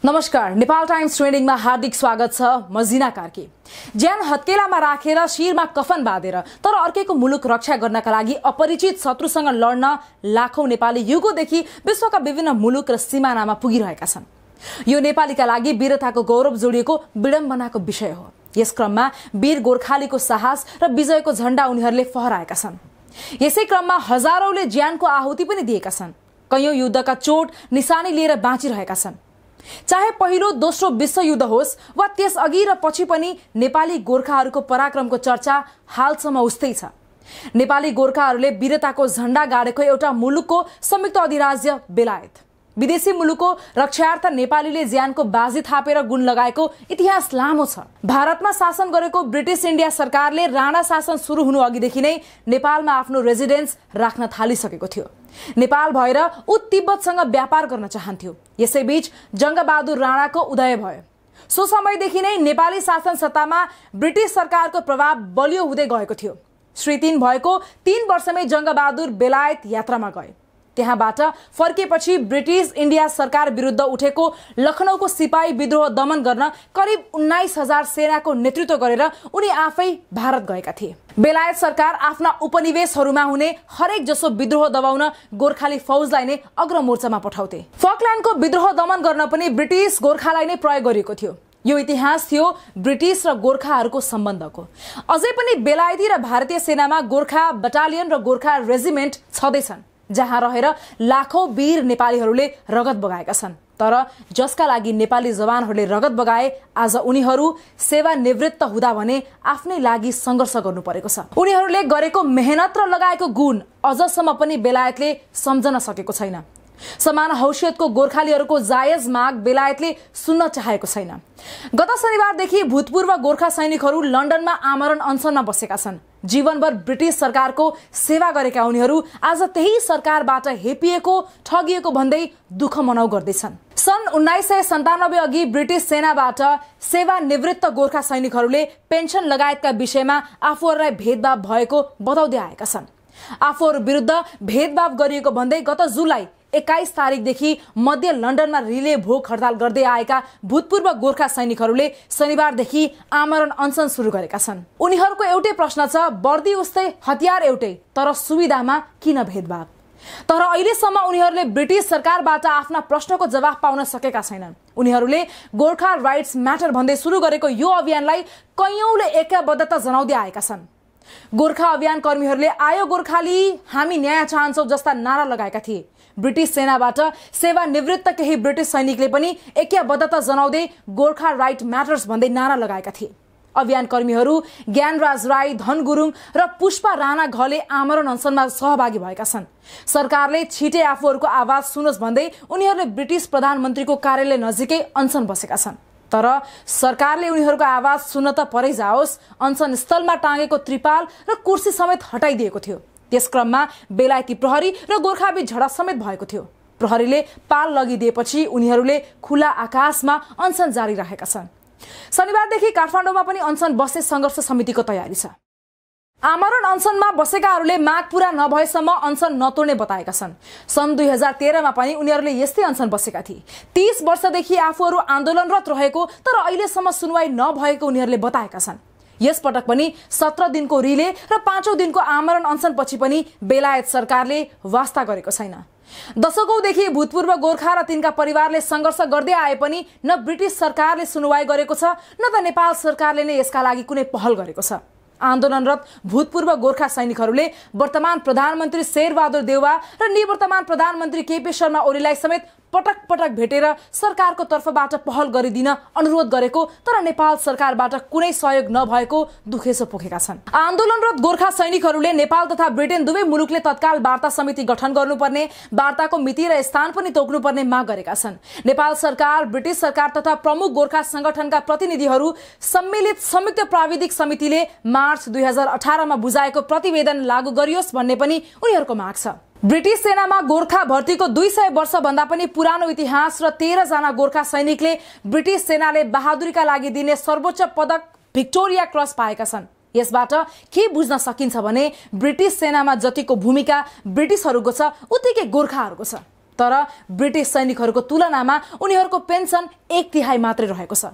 नमस्कार, नेपाल टाइम्स ट्रेन्डिङमा हार्दिक स्वागत छ। म जिना कार्की। ज्यान हत्केलामा राखेर शिरमा कफन बाँधेर तर अर्केको मुलुक रक्षा गर्नका लागि अपरिचित शत्रुसँग लड्न लाखौं नेपाली युगौंदेखि विश्वका विभिन्न मुलुक र सिमानामा पुगिरहेका छन्। यो नेपालीका लागि वीरताको गौरव जोडिएको विडम्बनाको विषय हो। यस क्रममा वीर गोर्खालीको साहस र विजयको झण्डा उनीहरूले फहराएका छन्। यसै क्रममा हजारौंले ज्यानको आहुति पनि दिएका छन्। कयौं युद्धका चोट निशानी लिएर बाँचिरहेका छन्। चाहे पहिलो दोस्रो विश्वयुद्ध होस् वा त्यसअघि र पछि पनि नेपाली गोर्खाहरूको पराक्रमको चर्चा हालसम्म उस्तै छ। नेपाली गोर्खाहरूले वीरताको झण्डा गाडेको एउटा मुलुकको संयुक्त अधिराज्य बेलायत, विदेशी मुलुकको रक्षार्थ नेपालीले ज्यानको बाजी थापेर गुण लगाएको इतिहास लामो छ। भारतमा शासन गरेको ब्रिटिश इन्डिया सरकारले राणा शासन सुरु हुनु अघिदेखि नै नेपालमा आफ्नो रेजिडेन्स राख्न थालिसकेको थियो। नेपाल भएर ऊ तिब्बतसँग व्यापार गर्न चाहन्थ्यो। यसैबीच जङ्गबहादुर राणाको उदय भयो। सो समयदेखि नै नेपाली शासन सत्तामा ब्रिटिश सरकारको प्रभाव बलियो हुँदै गएको थियो। श्री 3 भएको 3 वर्षमै जङ्गबहादुर बेलायत यात्रामा गए। त्यहाँबाट फर्केपछि ब्रिटिश इन्डिया सरकार विरुद्ध उठेको लखनऊको सिपाही विद्रोह दमन गर्न करिब 19,000 सेनाको नेतृत्व गरेर उनी आफै भारत गएका थिए। बेलायत सरकार आफ्ना उपनिवेशहरूमा हुने हरेक जसो विद्रोह दबाउन गोर्खाली फौजलाई नै अग्रमोर्चामा पठाउँथे। फकल्यान्डको विद्रोह दमन गर्न पनि ब्रिटिश गोर्खालाई नै प्रयोग गरिएको थियो। यो इतिहास थियो ब्रिटिश र गोर्खाहरूको सम्बन्धको। अझै पनि बेलायती र भारतीय सेनामा गोर्खा बटालियन र गोर्खा रेजिमेन्ट छँदैछन्, जहाँ रहेर लाखौं वीर नेपालीहरूले रगत बगाएका छन्। तर जसका लागि नेपाली जवानहरूले रगत बगाए, आज उनीहरू सेवानिवृत्त हुँदा भने आफ्नै लागि सङ्घर्ष गर्नु परेको छ। उनीहरूले गरेको मेहनत र लगाएको गुण अझसम्म पनि बेलायतले सम्झन सकेको छैन। समान हैसियतको गोर्खालीहरूको जायज माग बेलायतले सुन्न चाहेको छैन। गत शनिबारदेखि भूतपूर्व गोर्खा सैनिकहरू लन्डनमा आमरण अनसनमा बसेका छन्। जीवनभर ब्रिटिश सरकारको सेवा गरेका उनीहरू आज त्यही सरकारबाट हेपिएको ठगिएको भन्दै दुःख मनाउ गर्दैछन्। सन् 1997 अघि ब्रिटिश सेनाबाट सेवानिवृत्त गोर्खा सैनिकहरूले पेन्सन लगायतका विषयमा आफूहरूलाई भेदभाव भएको बताउँदै आएका छन्। आफूहरू विरुद्ध भेदभाव गरिएको भन्दै गत जुलाई 21 तारिकदेखि मध्य लन्डनमा रिले भोक हडताल गर्दै आएका भूतपूर्व गोर्खा सैनिकहरूले शनिबारदेखि आमरण अनसन सुरु गरेका छन्। उनीहरूको एउटै प्रश्न छ, वर्दी उस्तै हतियार एउटै, तर सुविधामा किन भेदभाव? तर अहिलेसम्म उनीहरूले ब्रिटिश सरकारबाट आफ्ना प्रश्नको जवाफ पाउन सकेका छैनन्। उनीहरूले गोर्खा राइट्स म्याटर भन्दै सुरु गरेको यो अभियानलाई कैयौंले एकबद्धता जनाउँदै आएका छन्। गोर्खा अभियान कर्मीहरूले आयो गोर्खाली, हामी न्याय चाहन्छौं जस्ता नारा लगाएका थिए। ब्रिटिश सेनाबाट सेवानिवृत्त केही ब्रिटिश सैनिकले पनि एकबद्धता जनाउँदै गोर्खा राइट म्याटर्स भन्दै नारा लगाएका थिए। अभियान कर्मीहरू ज्ञानराज राई, धन गुरुङ र पुष्पा राणा घले आमरण अनसनमा सहभागी भएका छन्। सरकारले छिटै आफूहरूको आवाज सुनोस् भन्दै उनीहरूले ब्रिटिश प्रधानमन्त्रीको कार्यालय नजिकै अनसन बसेका छन्। तर सरकारले उनीहरूको आवाज सुन्न त परै जाओस्, अनसन स्थलमा टाँगेको त्रिपाल र कुर्सी समेत हटाइदिएको थियो। त्यस क्रममा बेलायती प्रहरी र गोर्खाबीच झडप समेत भएको थियो। प्रहरीले पाल लगिदिएपछि उनीहरूले खुला आकाशमा अनसन जारी राखेका छन्। शनिबारदेखि काठमाडौँमा पनि अनसन बस्ने सङ्घर्ष समितिको तयारी छ। आमरण अनसनमा बसेकाहरूले माग पूरा नभएसम्म अनसन नतोड्ने बताएका छन्। सन् 2013मा पनि उनीहरूले यस्तै अनसन बसेका थिए। 30 वर्षदेखि आफूहरू आन्दोलनरत रहेको तर अहिलेसम्म सुनवाई नभएको उनीहरूले बताएका छन्। यस पटक पनि 17 दिनको रिले र 5औं दिनको आमरण अनसनपछि पनि बेलायत सरकारले वास्ता गरेको छैन। दशकौंदेखि भूतपूर्व गोर्खा र तिनका परिवारले सङ्घर्ष गर्दै आए पनि न ब्रिटिश सरकारले सुनवाई गरेको छ, न त नेपाल सरकारले नै यसका लागि कुनै पहल गरेको छ। आन्दोलनरत भूतपूर्व गोर्खा सैनिकहरूले वर्तमान प्रधानमन्त्री शेरबहादुर देउवा र निवर्तमान प्रधानमन्त्री केपी शर्मा ओलीलाई समेत पटक पटक भेटेर सरकारको तर्फबाट पहल गरिदिन अनुरोध गरेको, तर नेपाल सरकारबाट कुनै सहयोग नभएको दुखेसो पोखेका छन्। आन्दोलनरत गोर्खा सैनिकहरूले नेपाल तथा ब्रिटेन दुवै मुलुकले तत्काल वार्ता समिति गठन गर्नुपर्ने, वार्ताको मिति र स्थान पनि तोक्नुपर्ने माग गरेका छन्। नेपाल सरकार, ब्रिटिश सरकार तथा प्रमुख गोर्खा संगठनका प्रतिनिधिहरू सम्मिलित संयुक्त प्राविधिक समितिले मार्च 2018मा बुझाएको प्रतिवेदन लागू गरियोस् भन्ने पनि उनीहरूको माग छ। ब्रिटिश सेनामा गोर्खा भर्तीको 200 वर्षभन्दा पनि पुरानो इतिहास र 13 जना गोर्खा सैनिकले ब्रिटिश सेनाले बहादुरीका लागि दिने सर्वोच्च पदक भिक्टोरिया क्रस पाएका छन्। यसबाट के बुझ्न सकिन्छ भने ब्रिटिश सेनामा जतिको भूमिका ब्रिटिशहरूको छ उतिकै गोर्खाहरूको छ। तर ब्रिटिश सैनिकहरूको तुलनामा उनीहरूको पेन्सन 1/3 मात्रै रहेको छ।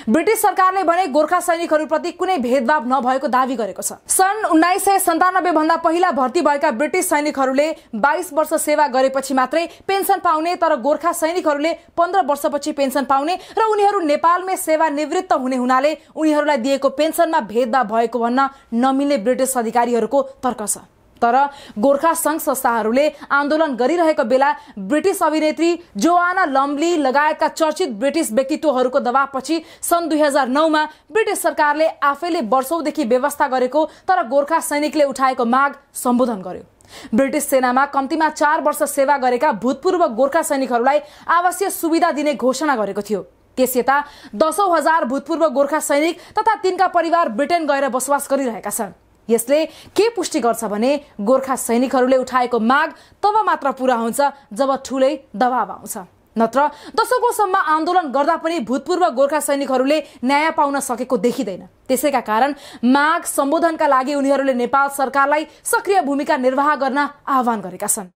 ब्रिटिश सरकारले भने गोर्खा सैनिकहरूप्रति कुनै भेदभाव नभएको दावी गरेको छ। सन् 1997 भन्दा पहिला भर्ती भएका ब्रिटिश सैनिकहरूले 22 वर्ष सेवा गरेपछि मात्रै पेन्सन पाउने, तर गोर्खा सैनिकहरूले 15 वर्षपछि पेन्सन पाउने र उनीहरू नेपालमै सेवानिवृत्त हुने हुनाले उनीहरूलाई दिएको पेन्सनमा भेदभाव भएको भन्न नमिल्ने ब्रिटिश अधिकारीहरूको तर्क छ। तर गोर्खा संघ संस्थाहरूले आन्दोलन गरिरहेको बेला ब्रिटिश अभिनेत्री जोआना लम्बली लगायतका चर्चित ब्रिटिश व्यक्तित्वहरूको दबावपछि सन् 2009 मा ब्रिटिश सरकारले आफैले वर्षौंदेखि व्यवस्था गरेको तर गोर्खा सैनिकले उठाएको माग सम्बोधन गर्यो। ब्रिटिश सेनामा कम्तीमा 4 वर्ष सेवा गरेका भूतपूर्व गोर्खा सैनिकहरूलाई आवासीय सुविधा दिने घोषणा गरेको थियो। त्यसयता 10,000 भूतपूर्व गोर्खा सैनिक तथा तिनका परिवार ब्रिटेन गएर बसोबास गरिरहेका छन्। यसले के पुष्टि गर्छ भने गोर्खा सैनिकहरूले उठाएको माग तब मात्र पूरा हुन्छ जब ठूलै दबाव आउँछ, नत्र दशकौंसम्म आन्दोलन गर्दा पनि भूतपूर्व गोर्खा सैनिकहरूले न्याय पाउन सकेको देखिँदैन। त्यसैका कारण माग सम्बोधनका लागि उनीहरूले नेपाल सरकारलाई सक्रिय भूमिका निर्वाह गर्न आह्वान गरेका छन्।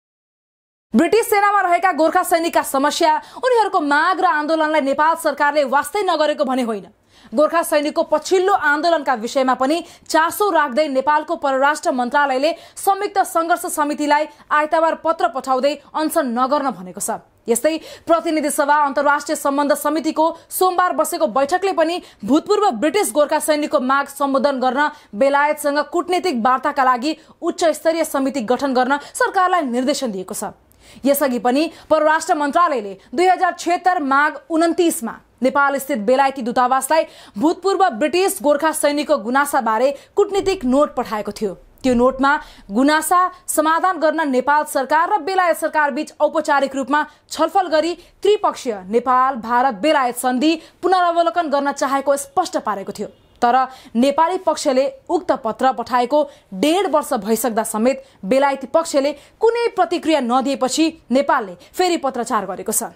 ब्रिटिश सेनामा रहेका गोर्खा सैनिकका समस्या, उनीहरूको माग र आन्दोलनलाई नेपाल सरकारले वास्तै नगरेको भने होइन। गोर्खा सैनिकको पछिल्लो आन्दोलनका विषयमा पनि चासो राख्दै नेपालको परराष्ट्र मन्त्रालयले संयुक्त संघर्ष समितिलाई आइतबार पत्र पठाउँदै अनसन नगर्न भनेको छ। यस्तै प्रतिनिधि सभा अन्तर्राष्ट्रिय सम्बन्ध समितिको सोमबार बसेको बैठकले पनि भूतपूर्व ब्रिटिश गोर्खा सैनिकको माग सम्बोधन गर्न बेलायतसँग कूटनीतिक वार्ताका लागि उच्च स्तरीय समिति गठन गर्न सरकारलाई निर्देशन दिएको छ। यसअघि पनि परराष्ट्र मन्त्रालयले 2076 माघ 29 मा नेपाल स्थित बेलायती दूतावासलाई भूतपूर्व ब्रिटिश गोर्खा सैनिकको गुनासाबारे कूटनीतिक नोट पठाएको थियो। त्यो नोटमा गुनासा समाधान गर्न नेपाल सरकार र बेलायत सरकार बीच औपचारिक रूपमा छलफल गरी त्रिपक्षीय नेपाल भारत बेलायत सन्धि पुनरावलोकन गर्न चाहेको स्पष्ट पारेको थियो। तर नेपाली पक्षले उक्त पत्र पठाएको 1.5 वर्ष भइसक्दा समेत बेलायती पक्षले कुनै प्रतिक्रिया नदिएपछि नेपालले फेरि पत्रचार गरेको छ।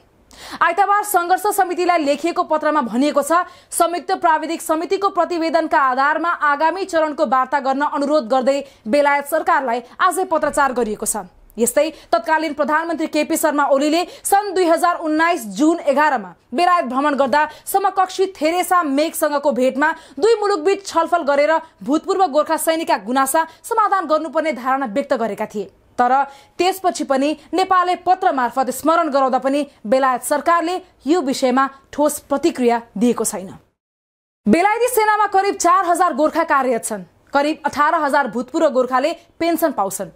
आइतबार संघर्ष समितिलाई लेखिएको पत्रमा भनिएको छ, संयुक्त प्राविधिक समितिको प्रतिवेदनका आधारमा आगामी चरणको वार्ता गर्न अनुरोध गर्दै बेलायत सरकारलाई आजै पत्रचार गरिएको छ। यस्तै तत्कालीन प्रधानमन्त्री केपी शर्मा ओलीले सन् 2019 जुन 11 मा बेलायत भ्रमण गर्दा समकक्षी थेरेसा मेगसँगको भेटमा दुई मुलुकबीच छलफल गरेर भूतपूर्व गोर्खा सैनिकका गुनासा समाधान गर्नुपर्ने धारणा व्यक्त गरेका थिए। तर त्यसपछि पनि नेपालले पत्र मार्फत स्मरण गराउँदा पनि बेलायत सरकारले यो विषयमा ठोस प्रतिक्रिया दिएको छैन। बेलायती सेनामा करिब 4000 गोर्खा कार्यरत छन्। करिब 18,000 भूतपूर्व गोर्खाले पेन्सन पाउँछन्।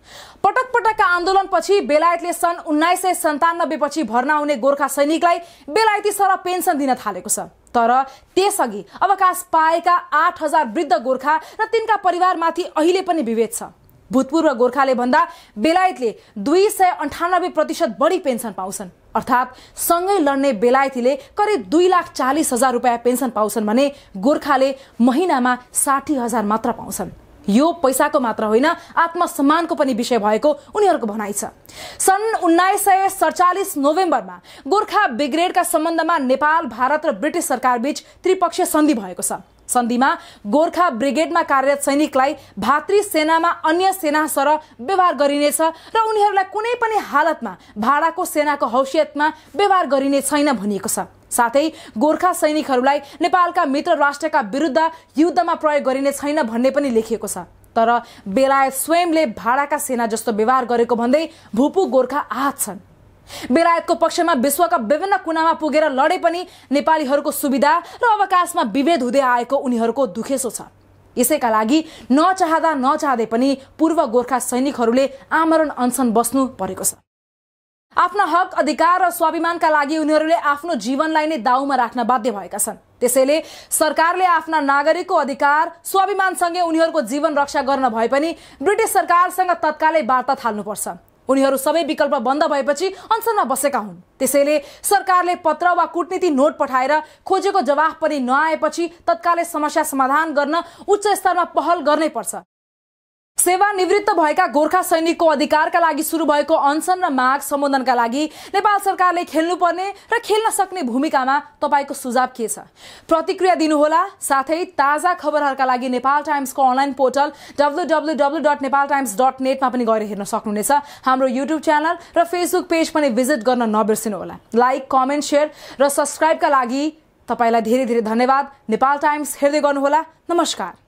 पटक पटकका आन्दोलनपछि बेलायतले सन् 1997 पछि भर्ना हुने गोर्खा सैनिकलाई बेलायती सरह पेन्सन दिन थालेको छ। तर त्यसअघि अवकाश पाएका 8000 वृद्ध गोर्खा र तिनका परिवारमाथि अहिले पनि विभेद छ। भूतपूर्व गोर्खाले भन्दा बेलायतले 298% बढी पेन्सन पाउँछन्। अर्थात् सँगै लड्ने बेलायतीले करिब 2,40,000 रुपियाँ पेन्सन पाउँछन् भने गोर्खाले महिनामा 60,000 मात्र पाउँछन्। यो पैसाको मात्र होइन, आत्मसम्मानको पनि विषय भएको उनीहरूको भनाइ छ। सन् 1947 नोभेम्बरमा गोर्खा ब्रिगेडका सम्बन्धमा नेपाल, भारत र ब्रिटिश सरकार बीच त्रिपक्षीय सन्धि भएको छ। सन्धिमा गोर्खा ब्रिगेडमा कार्यरत सैनिकलाई भातृ सेनामा अन्य सेना सरह व्यवहार गरिनेछ र उनीहरूलाई कुनै पनि हालतमा भाडाको सेनाको हैसियतमा व्यवहार गरिने छैन भनिएको छ। साथै गोर्खा सैनिकहरूलाई नेपालका मित्र राष्ट्रका विरुद्ध युद्धमा प्रयोग गरिने छैन भन्ने पनि लेखिएको छ। तर बेलायत स्वयंले भाडाका सेना जस्तो व्यवहार गरेको भन्दै भूपू गोर्खा आहत छन्। बेलायतको पक्षमा विश्वका विभिन्न कुनामा पुगेर लडे पनि नेपालीहरूको सुविधा र अवकाशमा विभेद हुँदै आएको उनीहरूको दुखेसो छ। यसैका लागि नचाहँदै पनि पूर्व गोर्खा सैनिकहरूले आमरण अनसन बस्नु परेको छ। आफ्ना हक, अधिकार र स्वाभिमानका लागि उनीहरूले आफ्नो जीवनलाई नै दाउमा राख्न बाध्य भएका छन्। त्यसैले सरकारले आफ्ना नागरिकको अधिकार, स्वाभिमानसँगै उनीहरूको जीवन रक्षा गर्न भए पनि ब्रिटिश सरकारसँग तत्कालै वार्ता थाल्नुपर्छ। उनीहरू सबै विकल्प बन्द भएपछि अनसनमा बसेका हुन्। त्यसैले सरकारले पत्र वा कूटनीति नोट पठाएर खोजेको जवाफ पनि नआएपछि तत्कालै समस्या समाधान गर्न उच्च स्तरमा पहल गर्नै पर्छ। सेवानिवृत्त भएका गोर्खा सैनिकको अधिकारका लागि सुरु भएको अनसन र माग सम्बोधनका लागि नेपाल सरकारले खेल्नुपर्ने र खेल्न सक्ने भूमिकामा तपाईको सुझाव के छ? प्रतिक्रिया दिनुहोला। साथै ताजा खबरहरूका लागि नेपाल टाइम्सको अनलाइन पोर्टल www.nepaltimes.net मा पनि गएर हेर्न सक्नुहुनेछ। हाम्रो युट्युब च्यानल र फेसबुक पेज पनि भिजिट गर्न नबिर्सिनुहोला। लाइक, कमेन्ट, शेयर र सब्स्क्राइबका लागि तपाईलाई धेरै धेरै धन्यवाद। नेपाल टाइम्स हेर्दै गर्नुहोला। नमस्कार।